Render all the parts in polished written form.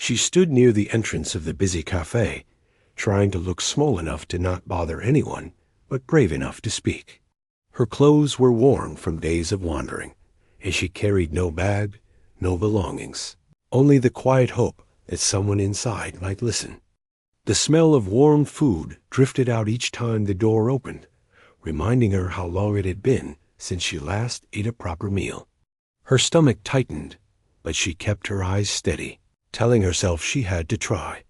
She stood near the entrance of the busy cafe, trying to look small enough to not bother anyone, but brave enough to speak. Her clothes were worn from days of wandering, and she carried no bag, no belongings, only the quiet hope that someone inside might listen. The smell of warm food drifted out each time the door opened, reminding her how long it had been since she last ate a proper meal. Her stomach tightened, but she kept her eyes steady, telling herself she had to try.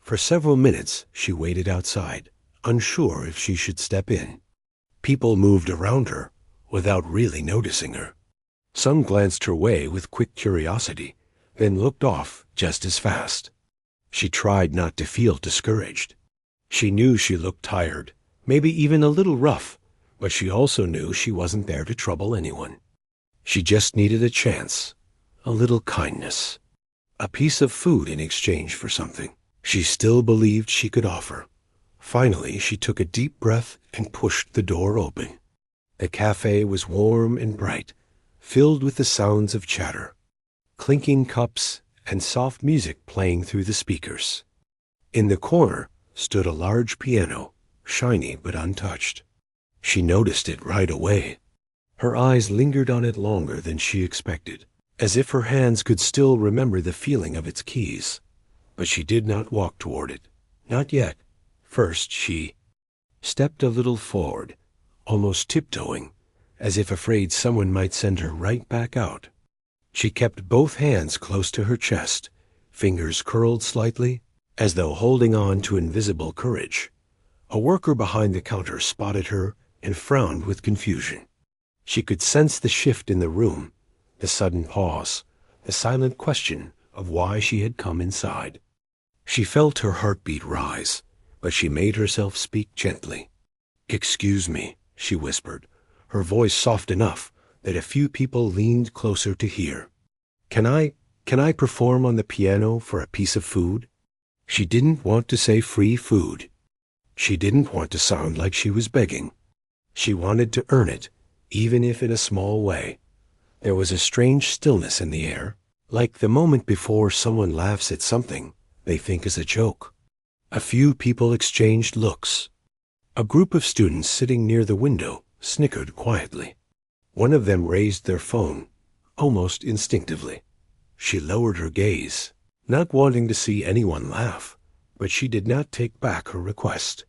For several minutes she waited outside, unsure if she should step in. People moved around her without really noticing her. Some glanced her way with quick curiosity, then looked off just as fast. She tried not to feel discouraged. She knew she looked tired, maybe even a little rough, but she also knew she wasn't there to trouble anyone. She just needed a chance, a little kindness, a piece of food in exchange for something she still believed she could offer. Finally, she took a deep breath and pushed the door open. The cafe was warm and bright, filled with the sounds of chatter, clinking cups, and soft music playing through the speakers. In the corner stood a large piano, shiny but untouched. She noticed it right away. Her eyes lingered on it longer than she expected, as if her hands could still remember the feeling of its keys. But she did not walk toward it. Not yet. First, she stepped a little forward, almost tiptoeing, as if afraid someone might send her right back out. She kept both hands close to her chest, fingers curled slightly, as though holding on to invisible courage. A worker behind the counter spotted her and frowned with confusion. She could sense the shift in the room, the sudden pause, the silent question of why she had come inside. She felt her heartbeat rise, but she made herself speak gently. "Excuse me," she whispered, her voice soft enough that a few people leaned closer to hear. Can I perform on the piano for a piece of food?" She didn't want to say free food. She didn't want to sound like she was begging. She wanted to earn it, even if in a small way. There was a strange stillness in the air, like the moment before someone laughs at something they think is a joke. A few people exchanged looks. A group of students sitting near the window snickered quietly. One of them raised their phone, almost instinctively. She lowered her gaze, not wanting to see anyone laugh, but she did not take back her request.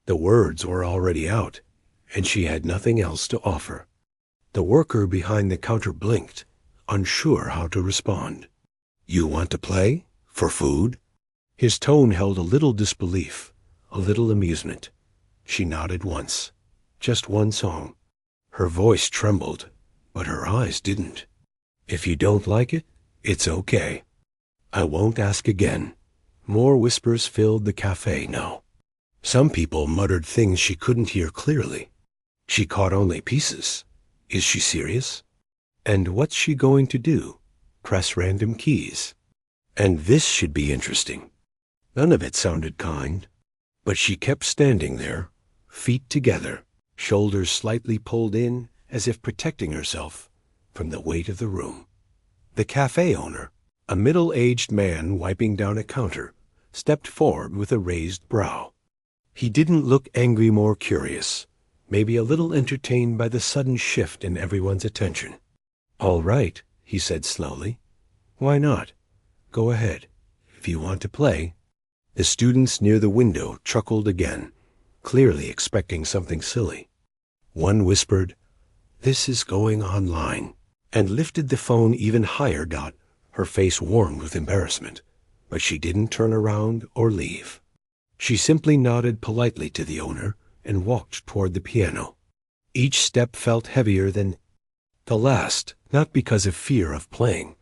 The words were already out, and she had nothing else to offer. The worker behind the counter blinked, unsure how to respond. "You want to play? For food?" His tone held a little disbelief, a little amusement. She nodded once. Just one song. Her voice trembled, but her eyes didn't. "If you don't like it, it's okay. I won't ask again." More whispers filled the cafe now. Some people muttered things she couldn't hear clearly. She caught only pieces. Is she serious? And what's she going to do? Press random keys? And this should be interesting. None of it sounded kind. But she kept standing there, feet together, shoulders slightly pulled in as if protecting herself from the weight of the room. The cafe owner, a middle-aged man wiping down a counter, stepped forward with a raised brow. He didn't look angry, more curious, maybe a little entertained by the sudden shift in everyone's attention. "All right," he said slowly. "Why not? Go ahead. If you want to play." The students near the window chuckled again, clearly expecting something silly. One whispered, "This is going online," and lifted the phone even higher. Her face warmed with embarrassment, but she didn't turn around or leave. She simply nodded politely to the owner and walked toward the piano. Each step felt heavier than the last, not because of fear of playing,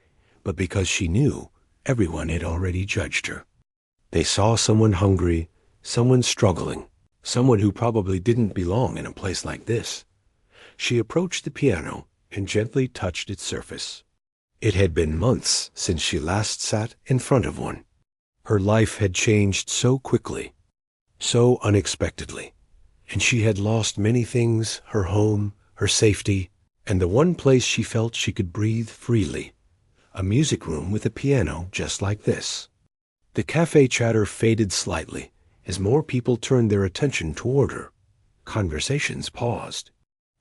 but because she knew everyone had already judged her. They saw someone hungry, someone struggling, someone who probably didn't belong in a place like this. She approached the piano and gently touched its surface. It had been months since she last sat in front of one. Her life had changed so quickly, so unexpectedly, and she had lost many things: her home, her safety, and the one place she felt she could breathe freely, a music room with a piano just like this. The cafe chatter faded slightly as more people turned their attention toward her. Conversations paused.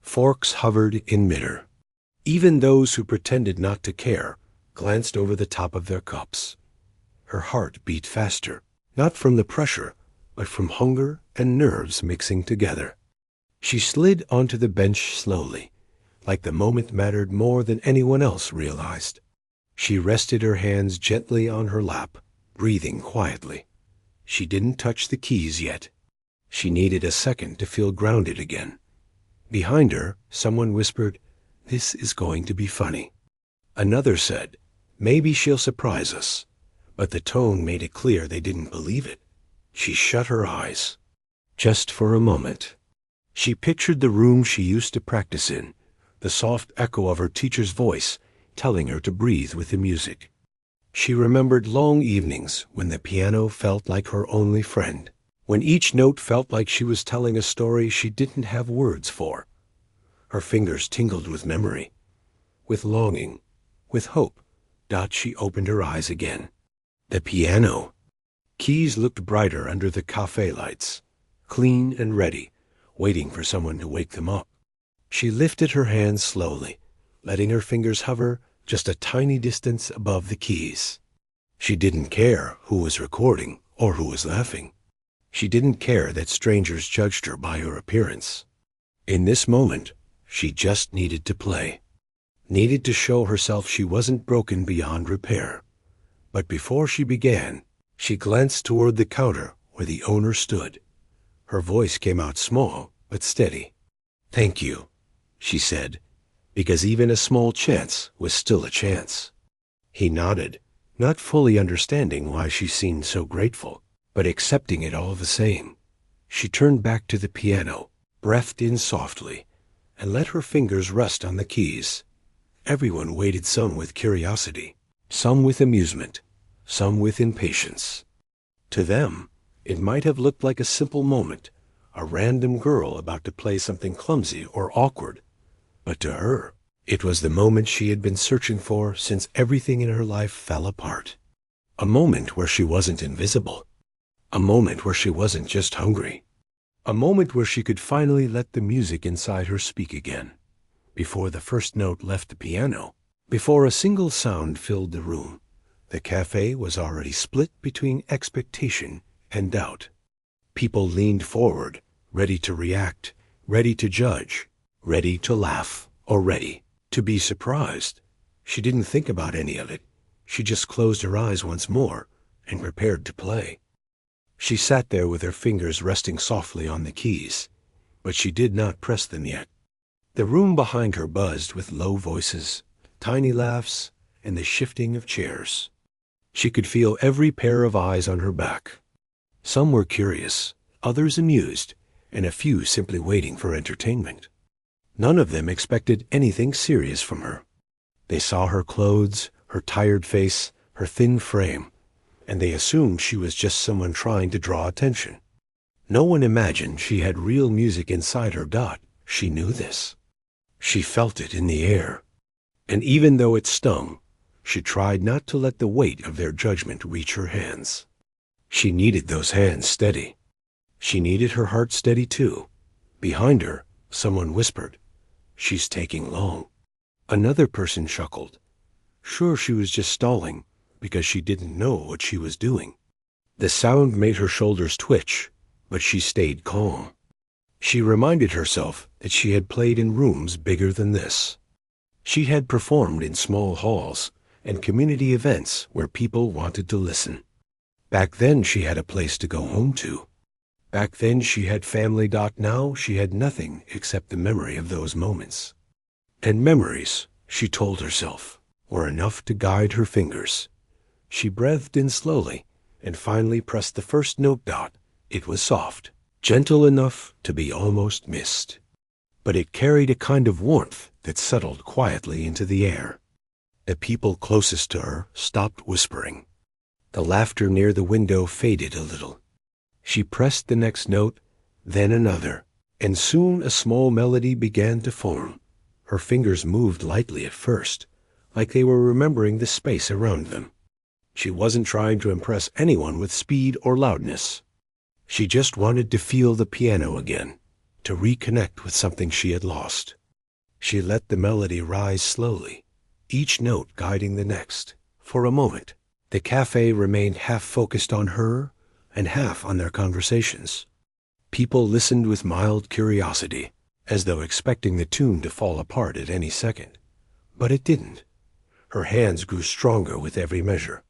Forks hovered in midair. Even those who pretended not to care glanced over the top of their cups. Her heart beat faster, not from the pressure, but from hunger and nerves mixing together. She slid onto the bench slowly, like the moment mattered more than anyone else realized. She rested her hands gently on her lap, breathing quietly. She didn't touch the keys yet. She needed a second to feel grounded again. Behind her, someone whispered, "This is going to be funny." Another said, "Maybe she'll surprise us." But the tone made it clear they didn't believe it. She shut her eyes. Just for a moment. She pictured the room she used to practice in, the soft echo of her teacher's voice telling her to breathe with the music. She remembered long evenings when the piano felt like her only friend, when each note felt like she was telling a story she didn't have words for. Her fingers tingled with memory, with longing, with hope. She opened her eyes again. The piano. Keys looked brighter under the cafe lights, clean and ready, waiting for someone to wake them up. She lifted her hands slowly, letting her fingers hover just a tiny distance above the keys. She didn't care who was recording or who was laughing. She didn't care that strangers judged her by her appearance. In this moment, she just needed to play. Needed to show herself she wasn't broken beyond repair. But before she began, she glanced toward the counter where the owner stood. Her voice came out small but steady. "Thank you," she said, because even a small chance was still a chance. He nodded, not fully understanding why she seemed so grateful, but accepting it all the same. She turned back to the piano, breathed in softly, and let her fingers rest on the keys. Everyone waited, some with curiosity, some with amusement, some with impatience. To them, it might have looked like a simple moment, a random girl about to play something clumsy or awkward. But to her, it was the moment she had been searching for since everything in her life fell apart. A moment where she wasn't invisible. A moment where she wasn't just hungry. A moment where she could finally let the music inside her speak again. Before the first note left the piano, before a single sound filled the room, the cafe was already split between expectation and doubt. People leaned forward, ready to react, ready to judge, ready to laugh, or ready to be surprised. She didn't think about any of it. She just closed her eyes once more and prepared to play. She sat there with her fingers resting softly on the keys, but she did not press them yet. The room behind her buzzed with low voices, tiny laughs, and the shifting of chairs. She could feel every pair of eyes on her back. Some were curious, others amused, and a few simply waiting for entertainment. None of them expected anything serious from her. They saw her clothes, her tired face, her thin frame, and they assumed she was just someone trying to draw attention. No one imagined she had real music inside her. She knew this. She felt it in the air. And even though it stung, she tried not to let the weight of their judgment reach her hands. She needed those hands steady. She needed her heart steady too. Behind her, someone whispered, "She's taking long." Another person chuckled. Sure, she was just stalling because she didn't know what she was doing. The sound made her shoulders twitch, but she stayed calm. She reminded herself that she had played in rooms bigger than this. She had performed in small halls and community events where people wanted to listen. Back then she had a place to go home to. Back then she had family. Now she had nothing except the memory of those moments. And memories, she told herself, were enough to guide her fingers. She breathed in slowly and finally pressed the first note. It was soft, gentle enough to be almost missed. But it carried a kind of warmth that settled quietly into the air. The people closest to her stopped whispering. The laughter near the window faded a little. She pressed the next note, then another, and soon a small melody began to form. Her fingers moved lightly at first, like they were remembering the space around them. She wasn't trying to impress anyone with speed or loudness. She just wanted to feel the piano again, to reconnect with something she had lost. She let the melody rise slowly, each note guiding the next. For a moment, the cafe remained half focused on her and half on their conversations. People listened with mild curiosity, as though expecting the tune to fall apart at any second. But it didn't. Her hands grew stronger with every measure.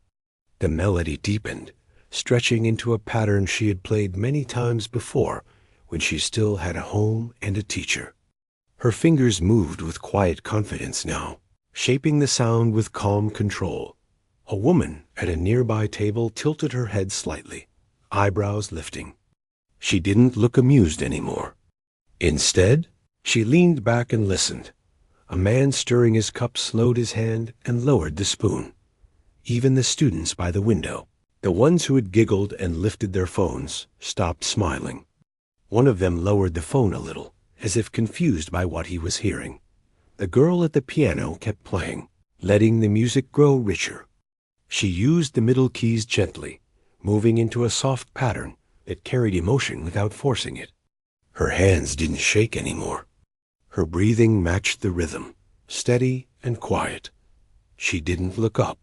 The melody deepened, stretching into a pattern she had played many times before when she still had a home and a teacher. Her fingers moved with quiet confidence now, shaping the sound with calm control. A woman at a nearby table tilted her head slightly, eyebrows lifting. She didn't look amused anymore. Instead, she leaned back and listened. A man stirring his cup slowed his hand and lowered the spoon. Even the students by the window, the ones who had giggled and lifted their phones, stopped smiling. One of them lowered the phone a little, as if confused by what he was hearing. The girl at the piano kept playing, letting the music grow richer. She used the middle keys gently, moving into a soft pattern that carried emotion without forcing it. Her hands didn't shake anymore. Her breathing matched the rhythm, steady and quiet. She didn't look up.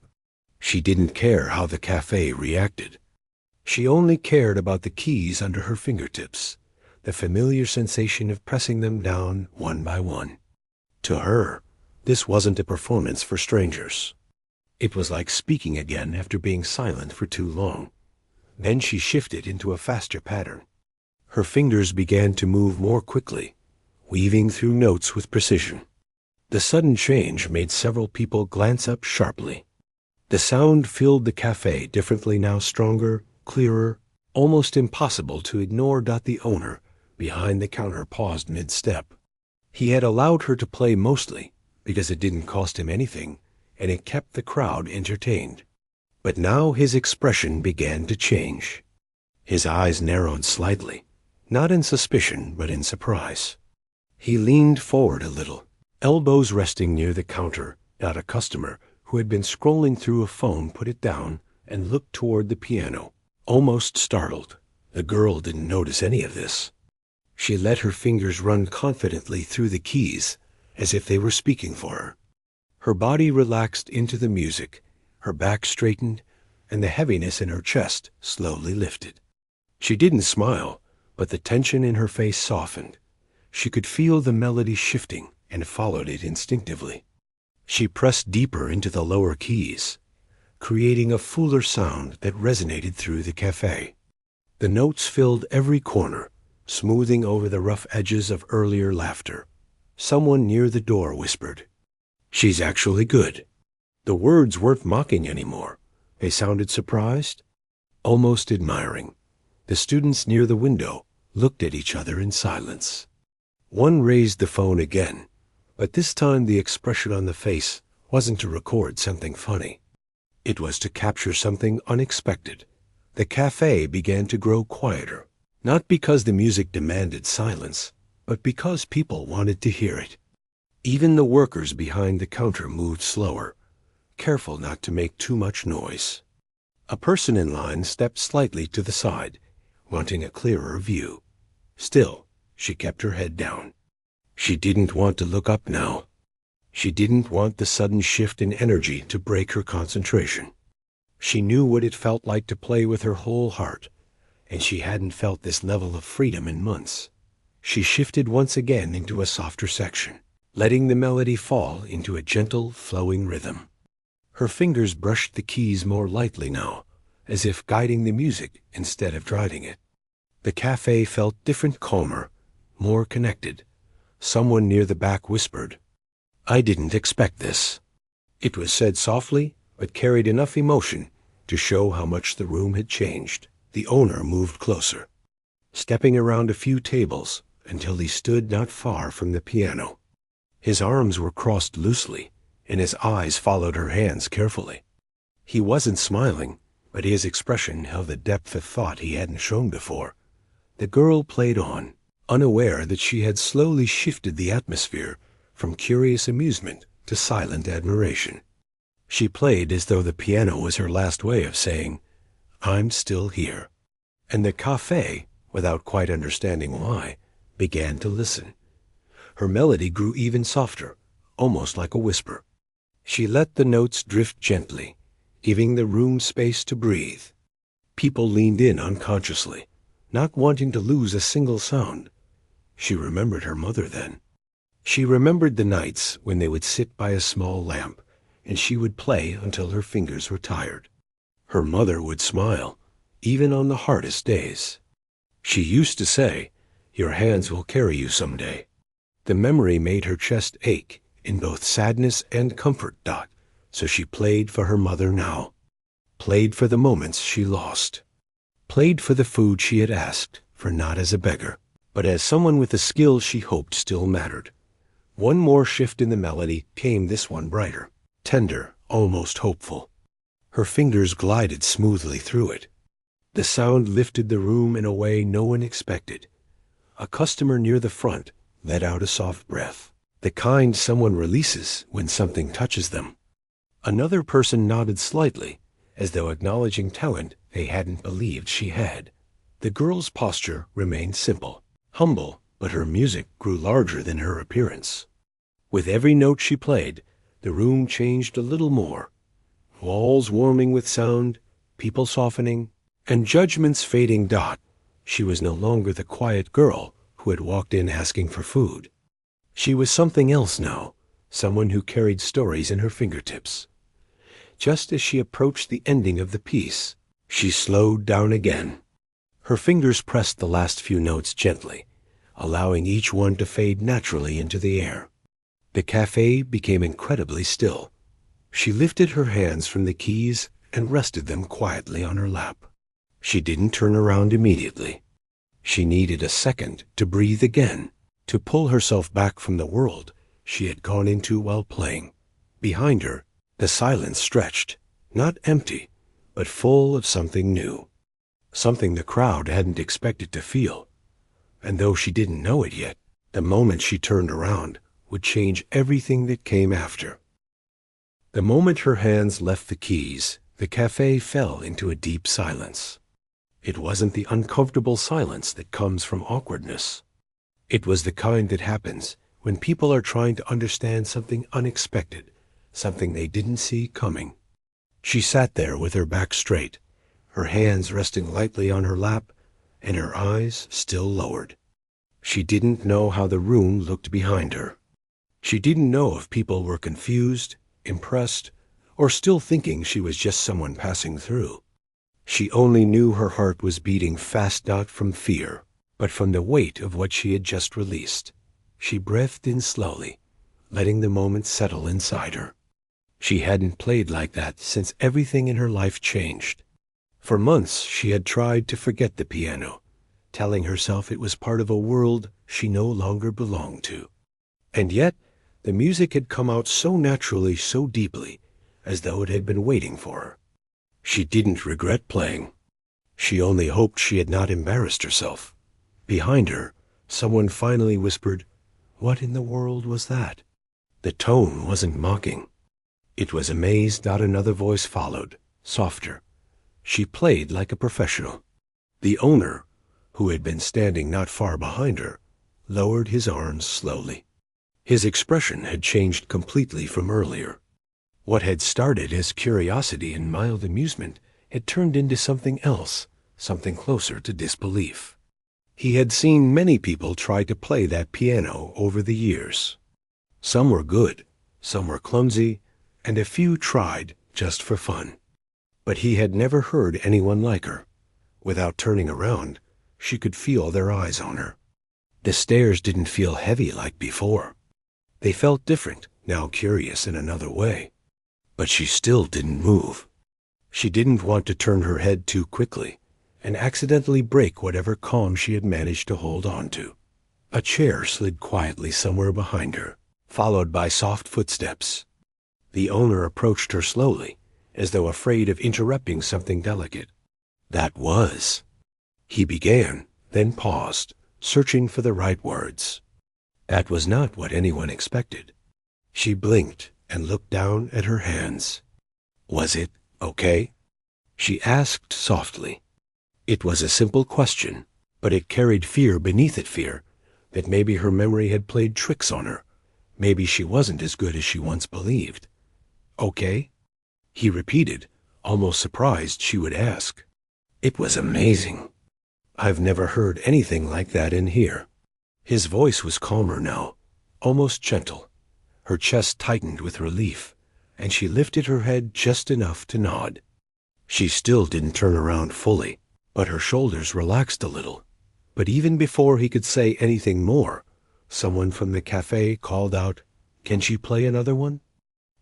She didn't care how the cafe reacted. She only cared about the keys under her fingertips, the familiar sensation of pressing them down one by one. To her, this wasn't a performance for strangers. It was like speaking again after being silent for too long. Then she shifted into a faster pattern. Her fingers began to move more quickly, weaving through notes with precision. The sudden change made several people glance up sharply. The sound filled the cafe differently now, stronger, clearer, almost impossible to ignore. The owner, behind the counter, paused mid-step. He had allowed her to play mostly because it didn't cost him anything, and it kept the crowd entertained. But now his expression began to change. His eyes narrowed slightly, not in suspicion but in surprise. He leaned forward a little, elbows resting near the counter. A customer who had been scrolling through a phone put it down and looked toward the piano, almost startled. The girl didn't notice any of this. She let her fingers run confidently through the keys, as if they were speaking for her. Her body relaxed into the music, her back straightened, and the heaviness in her chest slowly lifted. She didn't smile, but the tension in her face softened. She could feel the melody shifting and followed it instinctively. She pressed deeper into the lower keys, creating a fuller sound that resonated through the cafe. The notes filled every corner, smoothing over the rough edges of earlier laughter. Someone near the door whispered, "She's actually good." The words weren't mocking anymore. They sounded surprised, almost admiring. The students near the window looked at each other in silence. One raised the phone again, but this time the expression on the face wasn't to record something funny. It was to capture something unexpected. The cafe began to grow quieter, not because the music demanded silence, but because people wanted to hear it. Even the workers behind the counter moved slower, careful not to make too much noise. A person in line stepped slightly to the side, wanting a clearer view. Still, she kept her head down. She didn't want to look up now. She didn't want the sudden shift in energy to break her concentration. She knew what it felt like to play with her whole heart, and she hadn't felt this level of freedom in months. She shifted once again into a softer section, letting the melody fall into a gentle, flowing rhythm. Her fingers brushed the keys more lightly now, as if guiding the music instead of driving it. The cafe felt different, calmer, more connected. Someone near the back whispered, "I didn't expect this." It was said softly, but carried enough emotion to show how much the room had changed. The owner moved closer, stepping around a few tables until he stood not far from the piano. His arms were crossed loosely, and his eyes followed her hands carefully. He wasn't smiling, but his expression held a depth of thought he hadn't shown before. The girl played on, unaware that she had slowly shifted the atmosphere from curious amusement to silent admiration. She played as though the piano was her last way of saying, "I'm still here." And the cafe, without quite understanding why, began to listen. Her melody grew even softer, almost like a whisper. She let the notes drift gently, giving the room space to breathe. People leaned in unconsciously, not wanting to lose a single sound. She remembered her mother then. She remembered the nights when they would sit by a small lamp, and she would play until her fingers were tired. Her mother would smile, even on the hardest days. She used to say, "Your hands will carry you someday." The memory made her chest ache in both sadness and comfort, so she played for her mother now. Played for the moments she lost. Played for the food she had asked for, not as a beggar, but as someone with a skill she hoped still mattered. One more shift in the melody came, this one brighter, tender, almost hopeful. Her fingers glided smoothly through it. The sound lifted the room in a way no one expected. A customer near the front let out a soft breath, the kind someone releases when something touches them. Another person nodded slightly, as though acknowledging talent they hadn't believed she had. The girl's posture remained simple, humble, but her music grew larger than her appearance. With every note she played, the room changed a little more. Walls warming with sound, people softening, and judgments fading. She was no longer the quiet girl who had walked in asking for food. She was something else now, someone who carried stories in her fingertips. Just as she approached the ending of the piece, she slowed down again. Her fingers pressed the last few notes gently, allowing each one to fade naturally into the air. The cafe became incredibly still. She lifted her hands from the keys and rested them quietly on her lap. She didn't turn around immediately. She needed a second to breathe again, to pull herself back from the world she had gone into while playing. Behind her, the silence stretched, not empty, but full of something new. Something the crowd hadn't expected to feel. And though she didn't know it yet, the moment she turned around would change everything that came after. The moment her hands left the keys, the cafe fell into a deep silence. It wasn't the uncomfortable silence that comes from awkwardness. It was the kind that happens when people are trying to understand something unexpected, something they didn't see coming. She sat there with her back straight, her hands resting lightly on her lap, and her eyes still lowered. She didn't know how the room looked behind her. She didn't know if people were confused, impressed, or still thinking she was just someone passing through. She only knew her heart was beating fast, not from fear, but from the weight of what she had just released. She breathed in slowly, letting the moment settle inside her. She hadn't played like that since everything in her life changed. For months she had tried to forget the piano, telling herself it was part of a world she no longer belonged to. And yet, the music had come out so naturally, so deeply, as though it had been waiting for her. She didn't regret playing. She only hoped she had not embarrassed herself. Behind her, someone finally whispered, "What in the world was that?" The tone wasn't mocking. It was amazed. Another voice followed, softer. She played like a professional. The owner, who had been standing not far behind her, lowered his arms slowly. His expression had changed completely from earlier. What had started as curiosity and mild amusement had turned into something else, something closer to disbelief. He had seen many people try to play that piano over the years. Some were good, some were clumsy, and a few tried just for fun. But he had never heard anyone like her. Without turning around, she could feel their eyes on her. The stares didn't feel heavy like before. They felt different, now curious in another way. But she still didn't move. She didn't want to turn her head too quickly and accidentally break whatever calm she had managed to hold on to. A chair slid quietly somewhere behind her, followed by soft footsteps. The owner approached her slowly, as though afraid of interrupting something delicate. "That was..." He began, then paused, searching for the right words. That was not what anyone expected. She blinked and looked down at her hands. Was it okay? She asked softly. It was a simple question, but it carried fear beneath it, fear that maybe her memory had played tricks on her. Maybe she wasn't as good as she once believed. Okay? He repeated, almost surprised she would ask. It was amazing. I've never heard anything like that in here. His voice was calmer now, almost gentle. Her chest tightened with relief, and she lifted her head just enough to nod. She still didn't turn around fully, but her shoulders relaxed a little. But even before he could say anything more, someone from the cafe called out, "Can she play another one?"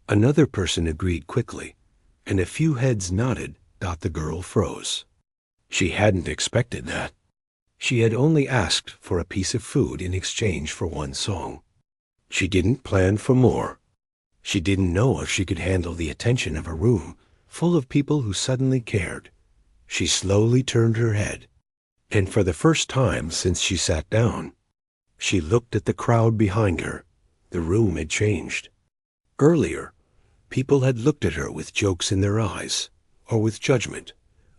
Another person agreed quickly, and a few heads nodded. The girl froze. She hadn't expected that. She had only asked for a piece of food in exchange for one song. She didn't plan for more. She didn't know if she could handle the attention of a room full of people who suddenly cared. She slowly turned her head, and for the first time since she sat down, she looked at the crowd behind her. The room had changed. Earlier, people had looked at her with jokes in their eyes, or with judgment,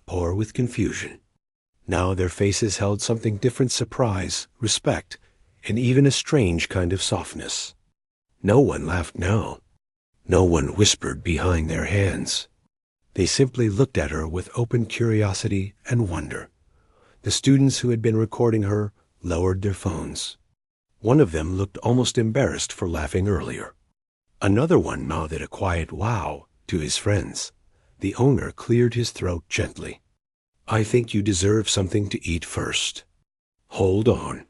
or with confusion. Now their faces held something different: surprise, respect, and even a strange kind of softness. No one laughed now. No one whispered behind their hands. They simply looked at her with open curiosity and wonder. The students who had been recording her lowered their phones. One of them looked almost embarrassed for laughing earlier. Another one mouthed a quiet "wow" to his friends. The owner cleared his throat gently. "I think you deserve something to eat first. Hold on."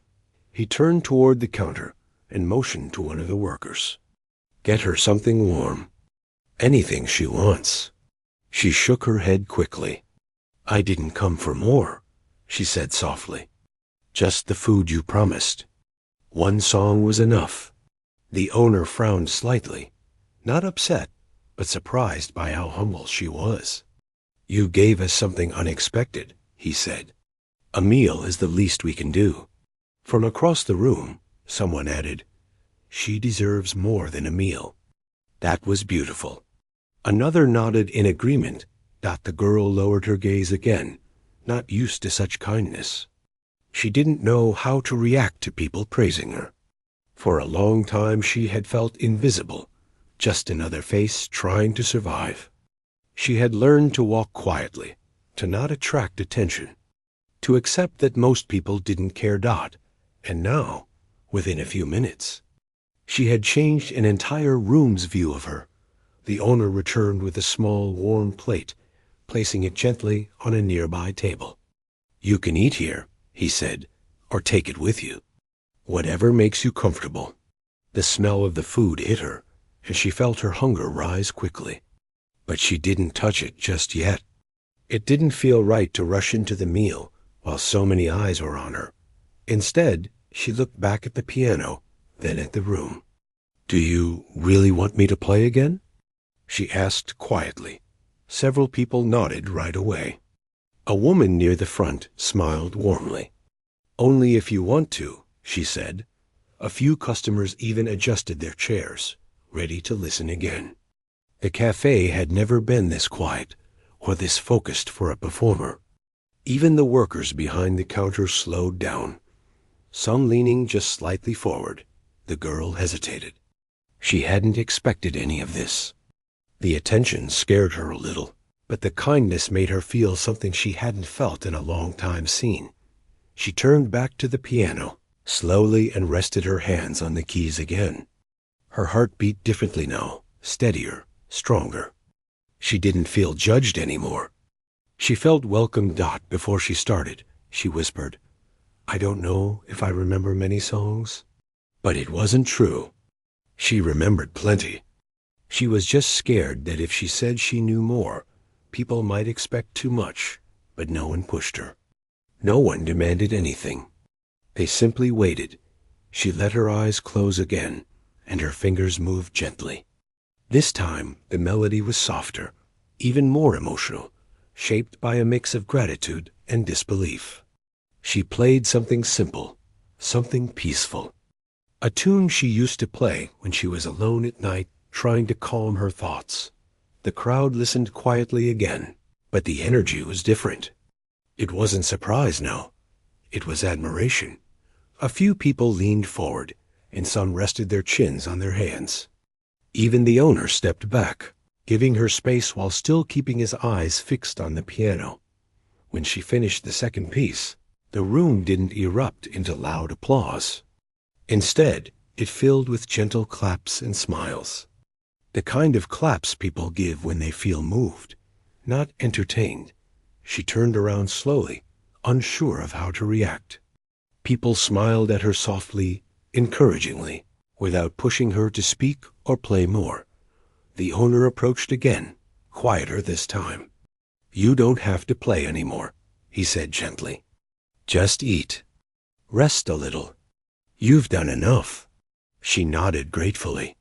He turned toward the counter and motioned to one of the workers. "Get her something warm. Anything she wants." She shook her head quickly. "I didn't come for more," she said softly. "Just the food you promised. One song was enough." The owner frowned slightly, not upset, but surprised by how humble she was. "You gave us something unexpected," he said. "A meal is the least we can do." From across the room, someone added, "She deserves more than a meal." That was beautiful. Another nodded in agreement. The girl lowered her gaze again, not used to such kindness. She didn't know how to react to people praising her. For a long time she had felt invisible, just another face trying to survive. She had learned to walk quietly, to not attract attention, to accept that most people didn't care. And now, within a few minutes, she had changed an entire room's view of her. The owner returned with a small, warm plate, placing it gently on a nearby table. "You can eat here," he said, "or take it with you. Whatever makes you comfortable." The smell of the food hit her, and she felt her hunger rise quickly. But she didn't touch it just yet. It didn't feel right to rush into the meal while so many eyes were on her. Instead, she looked back at the piano, then at the room. "Do you really want me to play again?" she asked quietly. Several people nodded right away. A woman near the front smiled warmly. "Only if you want to," she said. A few customers even adjusted their chairs, ready to listen again. The cafe had never been this quiet or this focused for a performer. Even the workers behind the counter slowed down, some leaning just slightly forward. The girl hesitated. She hadn't expected any of this. The attention scared her a little, but the kindness made her feel something she hadn't felt in a long time seen. She turned back to the piano, slowly, and rested her hands on the keys again. Her heart beat differently now, steadier, stronger. She didn't feel judged anymore. She felt welcome. Before she started, she whispered, "I don't know if I remember many songs." But it wasn't true. She remembered plenty. She was just scared that if she said she knew more, people might expect too much, but no one pushed her. No one demanded anything. They simply waited. She let her eyes close again, and her fingers moved gently. This time, the melody was softer, even more emotional, shaped by a mix of gratitude and disbelief. She played something simple, something peaceful. A tune she used to play when she was alone at night, trying to calm her thoughts. The crowd listened quietly again, but the energy was different. It wasn't surprise now. It was admiration. A few people leaned forward, and some rested their chins on their hands. Even the owner stepped back, giving her space while still keeping his eyes fixed on the piano. When she finished the second piece, the room didn't erupt into loud applause. Instead, it filled with gentle claps and smiles. The kind of claps people give when they feel moved, not entertained. She turned around slowly, unsure of how to react. People smiled at her softly, encouragingly, without pushing her to speak or play more. The owner approached again, quieter this time. "You don't have to play anymore," he said gently. "Just eat. Rest a little. You've done enough." She nodded gratefully.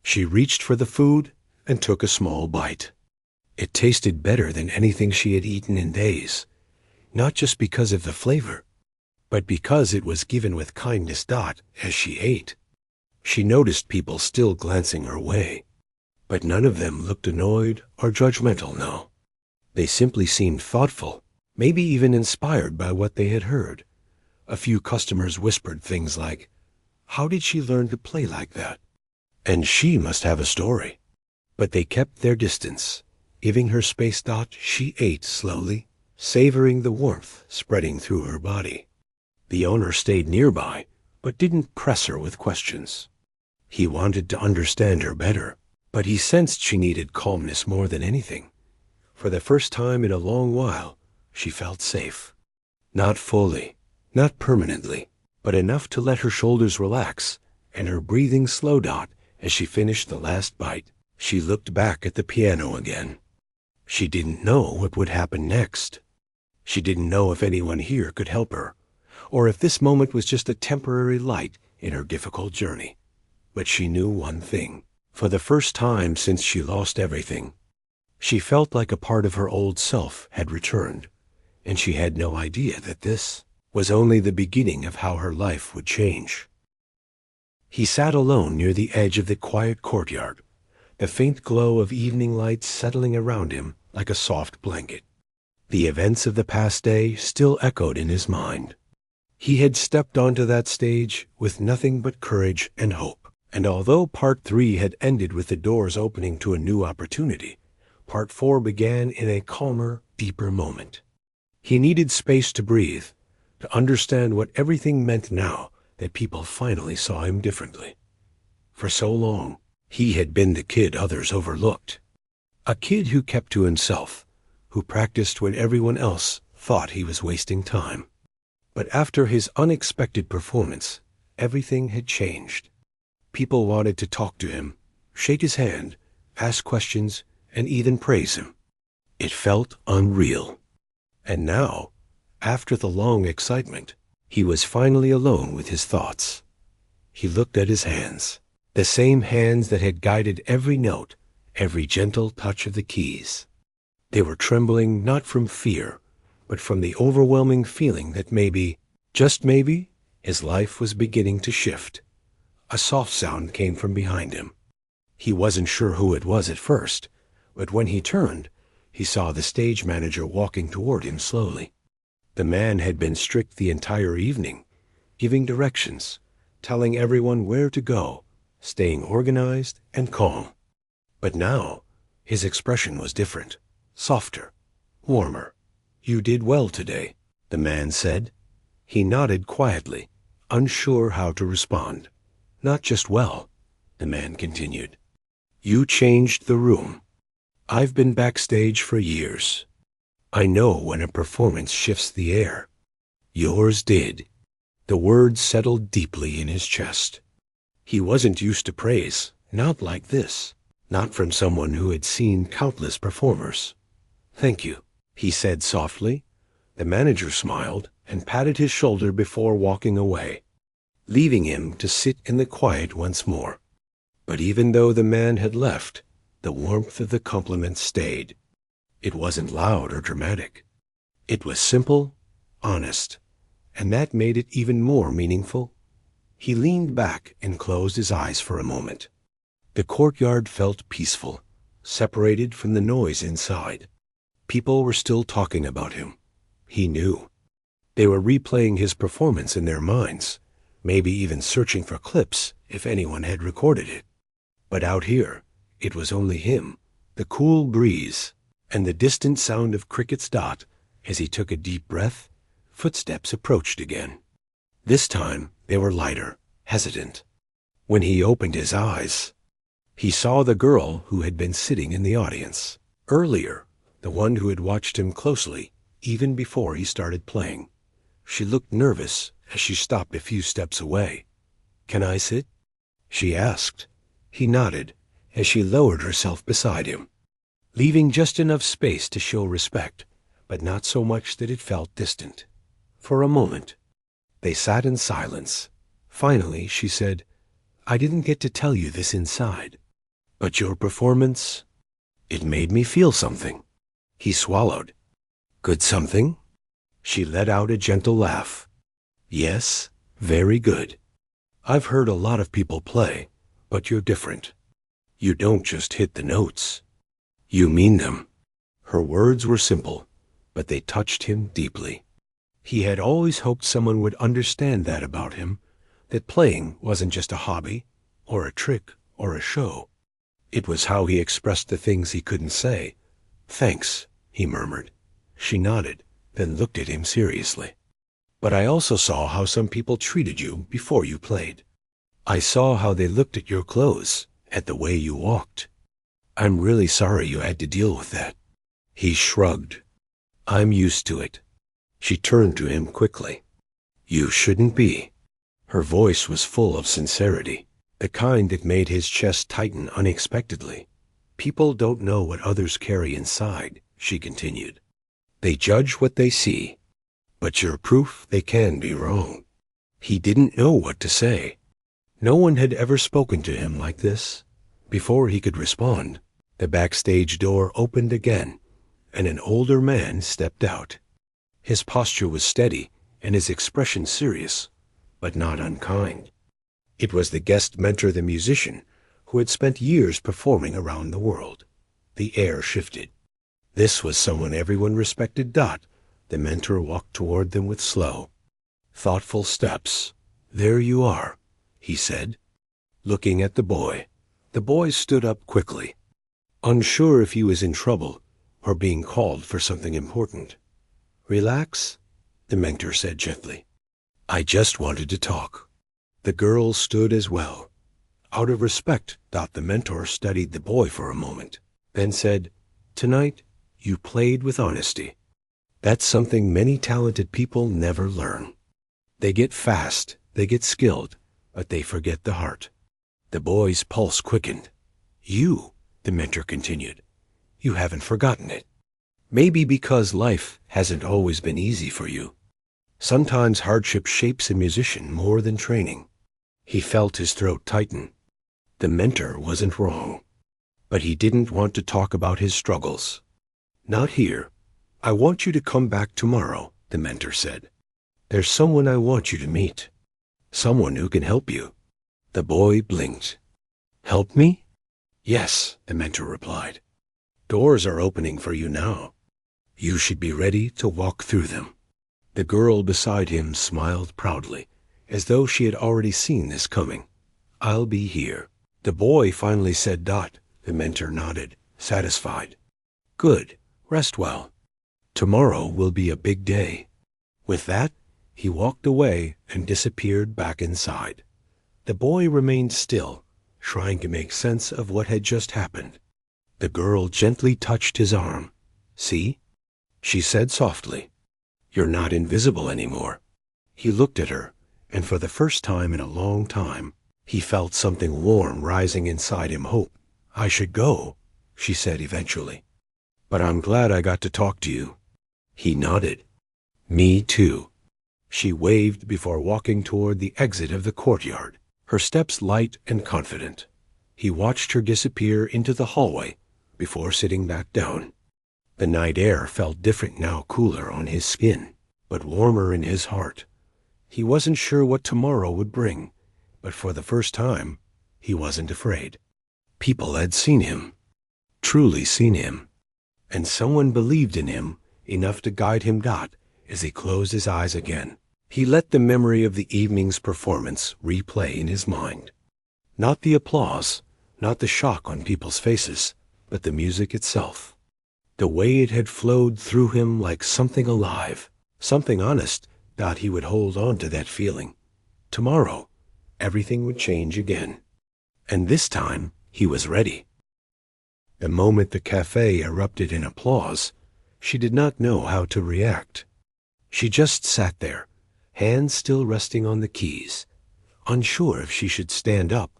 She reached for the food and took a small bite. It tasted better than anything she had eaten in days, not just because of the flavor, but because it was given with kindness. As she ate, she noticed people still glancing her way, but none of them looked annoyed or judgmental now. They simply seemed thoughtful, maybe even inspired by what they had heard. A few customers whispered things like, "How did she learn to play like that? And she must have a story." But they kept their distance, giving her space. She ate slowly, savoring the warmth spreading through her body. The owner stayed nearby, but didn't press her with questions. He wanted to understand her better, but he sensed she needed calmness more than anything. For the first time in a long while, she felt safe. Not fully, not permanently, but enough to let her shoulders relax and her breathing slow. As she finished the last bite, she looked back at the piano again. She didn't know what would happen next. She didn't know if anyone here could help her, or if this moment was just a temporary light in her difficult journey. But she knew one thing. For the first time since she lost everything, she felt like a part of her old self had returned, and she had no idea that this was only the beginning of how her life would change. He sat alone near the edge of the quiet courtyard, the faint glow of evening light settling around him like a soft blanket. The events of the past day still echoed in his mind. He had stepped onto that stage with nothing but courage and hope, and although Part 3 had ended with the doors opening to a new opportunity, Part 4 began in a calmer, deeper moment. He needed space to breathe, to understand what everything meant now that people finally saw him differently. For so long, he had been the kid others overlooked. A kid who kept to himself, who practiced when everyone else thought he was wasting time. But after his unexpected performance, everything had changed. People wanted to talk to him, shake his hand, ask questions, and even praise him. It felt unreal. And now, after the long excitement, he was finally alone with his thoughts. He looked at his hands, the same hands that had guided every note, every gentle touch of the keys. They were trembling not from fear, but from the overwhelming feeling that maybe, just maybe, his life was beginning to shift. A soft sound came from behind him. He wasn't sure who it was at first, but when he turned, he saw the stage manager walking toward him slowly. The man had been strict the entire evening, giving directions, telling everyone where to go, staying organized and calm. But now, his expression was different, softer, warmer. "You did well today," the man said. He nodded quietly, unsure how to respond. "Not just well," the man continued. "You changed the room. I've been backstage for years. I know when a performance shifts the air. Yours did." The words settled deeply in his chest. He wasn't used to praise, not like this, not from someone who had seen countless performers. "Thank you," he said softly. The manager smiled and patted his shoulder before walking away, leaving him to sit in the quiet once more. But even though the man had left, the warmth of the compliment stayed. It wasn't loud or dramatic. It was simple, honest, and that made it even more meaningful. He leaned back and closed his eyes for a moment. The courtyard felt peaceful, separated from the noise inside. People were still talking about him. He knew. They were replaying his performance in their minds, maybe even searching for clips if anyone had recorded it. But out here, it was only him, the cool breeze, and the distant sound of Cricket's dot. As he took a deep breath, footsteps approached again. This time, they were lighter, hesitant. When he opened his eyes, he saw the girl who had been sitting in the audience. Earlier, the one who had watched him closely, even before he started playing. She looked nervous as she stopped a few steps away. "Can I sit?" she asked. He nodded as she lowered herself beside him, leaving just enough space to show respect, but not so much that it felt distant. For a moment, they sat in silence. Finally, she said, "I didn't get to tell you this inside, but your performance, it made me feel something." He swallowed. "Good something?" She let out a gentle laugh. "Yes, very good. I've heard a lot of people play, but you're different. You don't just hit the notes. You mean them." Her words were simple, but they touched him deeply. He had always hoped someone would understand that about him, that playing wasn't just a hobby, or a trick, or a show. It was how he expressed the things he couldn't say. "Thanks," he murmured. She nodded, then looked at him seriously. "But I also saw how some people treated you before you played. I saw how they looked at your clothes, at the way you walked. I'm really sorry you had to deal with that." He shrugged. "I'm used to it." She turned to him quickly. "You shouldn't be." Her voice was full of sincerity, the kind that made his chest tighten unexpectedly. "People don't know what others carry inside," she continued. "They judge what they see, but you're proof they can be wrong." He didn't know what to say. No one had ever spoken to him like this. Before he could respond, the backstage door opened again, and an older man stepped out. His posture was steady and his expression serious, but not unkind. It was the guest mentor, the musician, who had spent years performing around the world. The air shifted. This was someone everyone respected. The mentor walked toward them with slow, thoughtful steps. "There you are," he said, looking at the boy. The boy stood up quickly, unsure if he was in trouble or being called for something important. "Relax," the mentor said gently. "I just wanted to talk." The girl stood as well. Out of respect, the mentor studied the boy for a moment, then said, "Tonight, you played with honesty. That's something many talented people never learn. They get fast, they get skilled, but they forget the heart." The boy's pulse quickened. "You," the mentor continued, "you haven't forgotten it. Maybe because life hasn't always been easy for you. Sometimes hardship shapes a musician more than training." He felt his throat tighten. The mentor wasn't wrong, but he didn't want to talk about his struggles. "Not here. I want you to come back tomorrow," the mentor said. "There's someone I want you to meet. Someone who can help you." The boy blinked. "Help me?" "Yes," the mentor replied. "Doors are opening for you now. You should be ready to walk through them." The girl beside him smiled proudly, as though she had already seen this coming. "I'll be here." The boy finally said, The mentor nodded, satisfied. "Good. Rest well. Tomorrow will be a big day." With that, he walked away and disappeared back inside. The boy remained still, trying to make sense of what had just happened. The girl gently touched his arm. "See?" she said softly. "You're not invisible anymore." He looked at her, and for the first time in a long time, he felt something warm rising inside him. "Hope. I should go," she said eventually. "But I'm glad I got to talk to you." He nodded. "Me too." She waved before walking toward the exit of the courtyard, her steps light and confident. He watched her disappear into the hallway before sitting back down. The night air felt different now, cooler on his skin, but warmer in his heart. He wasn't sure what tomorrow would bring, but for the first time, he wasn't afraid. People had seen him. truly seen him, and someone believed in him enough to guide him. As he closed his eyes again, he let the memory of the evening's performance replay in his mind. Not the applause, not the shock on people's faces, but the music itself. The way it had flowed through him like something alive, something honest. He would hold on to that feeling. Tomorrow, everything would change again. And this time, he was ready. The moment the cafe erupted in applause, she did not know how to react. She just sat there, hands still resting on the keys, unsure if she should stand up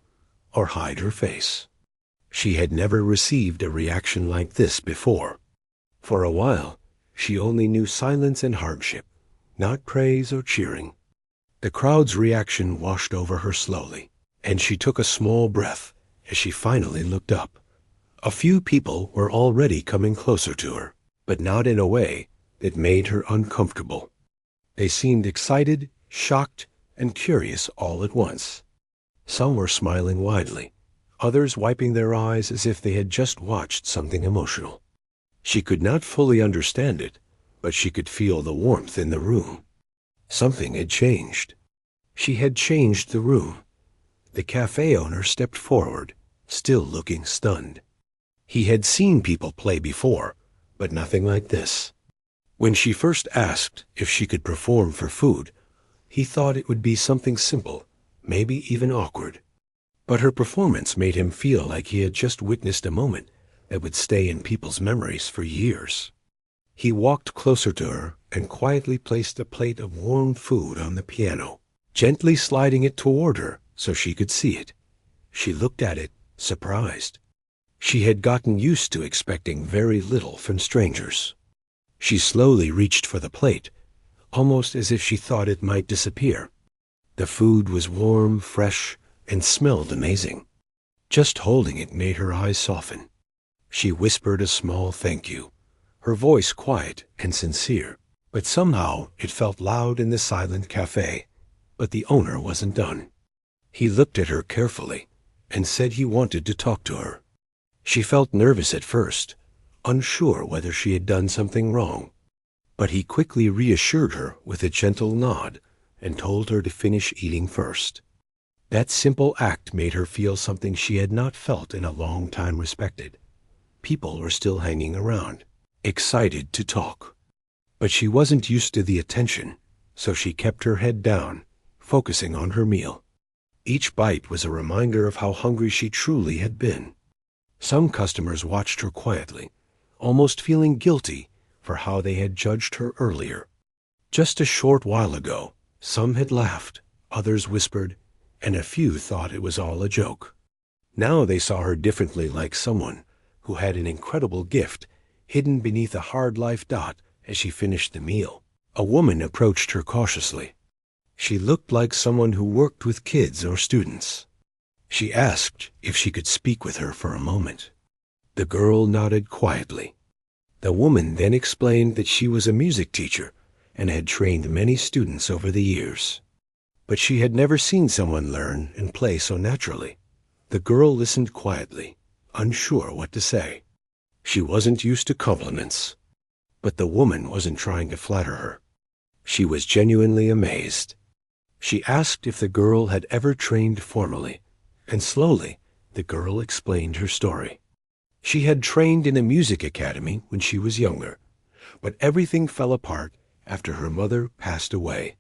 or hide her face. She had never received a reaction like this before. For a while, she only knew silence and hardship, not praise or cheering. The crowd's reaction washed over her slowly, and she took a small breath as she finally looked up. A few people were already coming closer to her, but not in a way that made her uncomfortable. They seemed excited, shocked, and curious all at once. Some were smiling widely, others wiping their eyes as if they had just watched something emotional. She could not fully understand it, but she could feel the warmth in the room. Something had changed. She had changed the room. The cafe owner stepped forward, still looking stunned. He had seen people play before, but nothing like this. When she first asked if she could perform for food, he thought it would be something simple, maybe even awkward. But her performance made him feel like he had just witnessed a moment that would stay in people's memories for years. He walked closer to her and quietly placed a plate of warm food on the piano, gently sliding it toward her so she could see it. She looked at it, surprised. She had gotten used to expecting very little from strangers. She slowly reached for the plate, almost as if she thought it might disappear. The food was warm, fresh, and smelled amazing. Just holding it made her eyes soften. She whispered a small thank you, her voice quiet and sincere, but somehow it felt loud in the silent cafe. But the owner wasn't done. He looked at her carefully and said he wanted to talk to her. She felt nervous at first, unsure whether she had done something wrong. But he quickly reassured her with a gentle nod and told her to finish eating first. That simple act made her feel something she had not felt in a long time. Respected. People were still hanging around, excited to talk. But she wasn't used to the attention, so she kept her head down, focusing on her meal. Each bite was a reminder of how hungry she truly had been. Some customers watched her quietly, almost feeling guilty for how they had judged her earlier. Just a short while ago, some had laughed, others whispered, and a few thought it was all a joke. Now they saw her differently, like someone who had an incredible gift hidden beneath a hard life. As she finished the meal, a woman approached her cautiously. She looked like someone who worked with kids or students. She asked if she could speak with her for a moment. The girl nodded quietly. The woman then explained that she was a music teacher and had trained many students over the years. But she had never seen someone learn and play so naturally. The girl listened quietly, unsure what to say. She wasn't used to compliments. But the woman wasn't trying to flatter her. She was genuinely amazed. She asked if the girl had ever trained formally, and slowly the girl explained her story. She had trained in a music academy when she was younger, but everything fell apart after her mother passed away.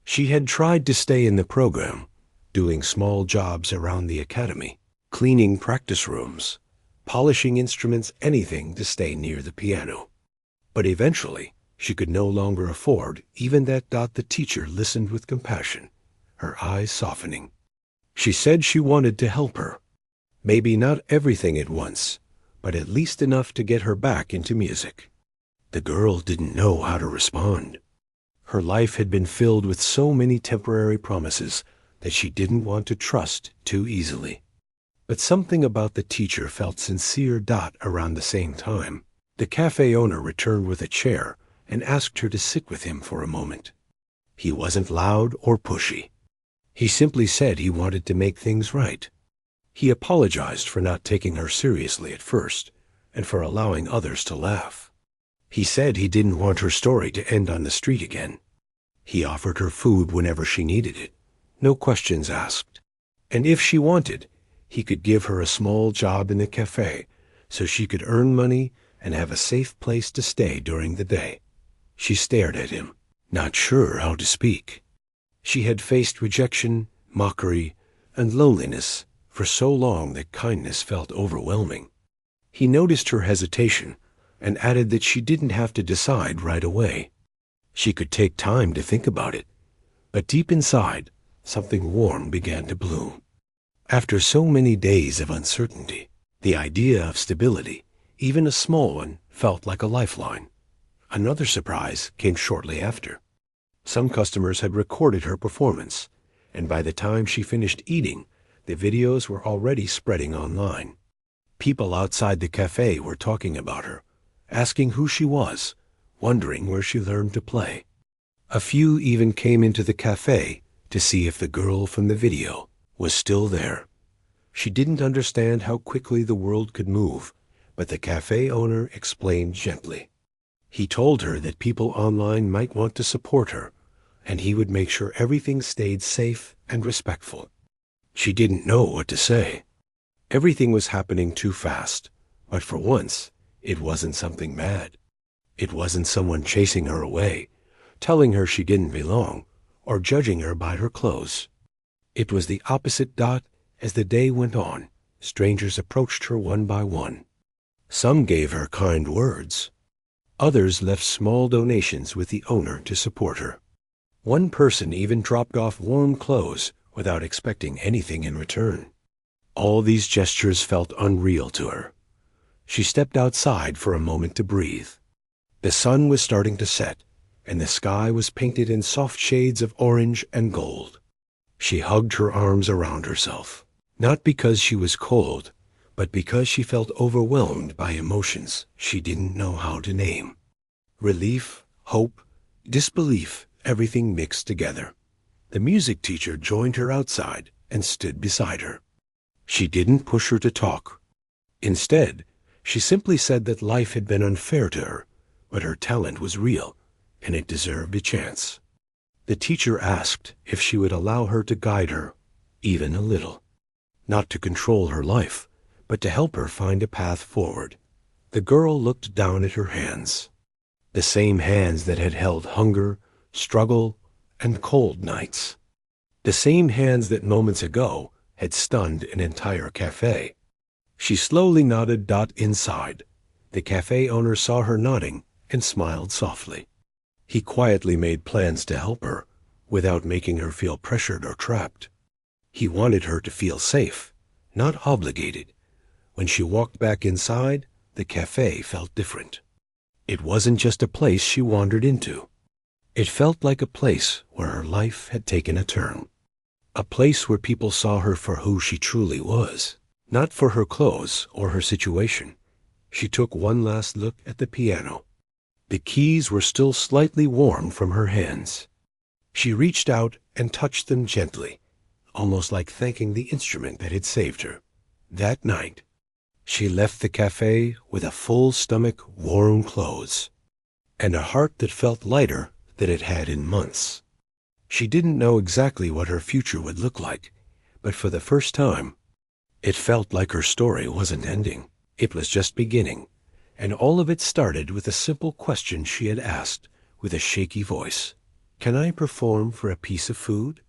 She had tried to stay in the program, doing small jobs around the academy, cleaning practice rooms, polishing instruments, anything to stay near the piano. But eventually, she could no longer afford even that. The teacher listened with compassion, her eyes softening. She said she wanted to help her. Maybe not everything at once, but at least enough to get her back into music. The girl didn't know how to respond. Her life had been filled with so many temporary promises that she didn't want to trust too easily. But something about the teacher felt sincere. Around the same time, the cafe owner returned with a chair and asked her to sit with him for a moment. He wasn't loud or pushy. He simply said he wanted to make things right. He apologized for not taking her seriously at first, and for allowing others to laugh. He said he didn't want her story to end on the street again. He offered her food whenever she needed it, no questions asked. And if she wanted, he could give her a small job in the cafe so she could earn money and have a safe place to stay during the day. She stared at him, not sure how to speak. She had faced rejection, mockery, and loneliness for so long that kindness felt overwhelming. He noticed her hesitation and added that she didn't have to decide right away. She could take time to think about it. But deep inside, something warm began to bloom. After so many days of uncertainty, the idea of stability, even a small one, felt like a lifeline. Another surprise came shortly after. Some customers had recorded her performance, and by the time she finished eating, the videos were already spreading online. People outside the cafe were talking about her, asking who she was, wondering where she learned to play. A few even came into the cafe to see if the girl from the video was still there. She didn't understand how quickly the world could move, but the cafe owner explained gently. He told her that people online might want to support her, and he would make sure everything stayed safe and respectful. She didn't know what to say. Everything was happening too fast, but for once, it wasn't something bad. It wasn't someone chasing her away, telling her she didn't belong, or judging her by her clothes. It was the opposite. As the day went on, strangers approached her one by one. Some gave her kind words. Others left small donations with the owner to support her. One person even dropped off warm clothes without expecting anything in return. All these gestures felt unreal to her. She stepped outside for a moment to breathe. The sun was starting to set, and the sky was painted in soft shades of orange and gold. She hugged her arms around herself, not because she was cold, but because she felt overwhelmed by emotions she didn't know how to name. Relief, hope, disbelief, everything mixed together. The music teacher joined her outside and stood beside her. She didn't push her to talk. Instead, she simply said that life had been unfair to her, but her talent was real, and it deserved a chance. The teacher asked if she would allow her to guide her, even a little. Not to control her life, but to help her find a path forward. The girl looked down at her hands. The same hands that had held hunger, struggle, and cold nights. The same hands that moments ago had stunned an entire cafe. She slowly nodded. Inside, the cafe owner saw her nodding and smiled softly. He quietly made plans to help her, without making her feel pressured or trapped. He wanted her to feel safe, not obligated. When she walked back inside, the cafe felt different. It wasn't just a place she wandered into. It felt like a place where her life had taken a turn. A place where people saw her for who she truly was, not for her clothes or her situation. She took one last look at the piano. The keys were still slightly warm from her hands. She reached out and touched them gently, almost like thanking the instrument that had saved her. That night, she left the cafe with a full stomach, warm clothes, and a heart that felt lighter than it had in months. She didn't know exactly what her future would look like, but for the first time, it felt like her story wasn't ending. It was just beginning, and all of it started with a simple question she had asked with a shaky voice. "Can I perform for a piece of food?"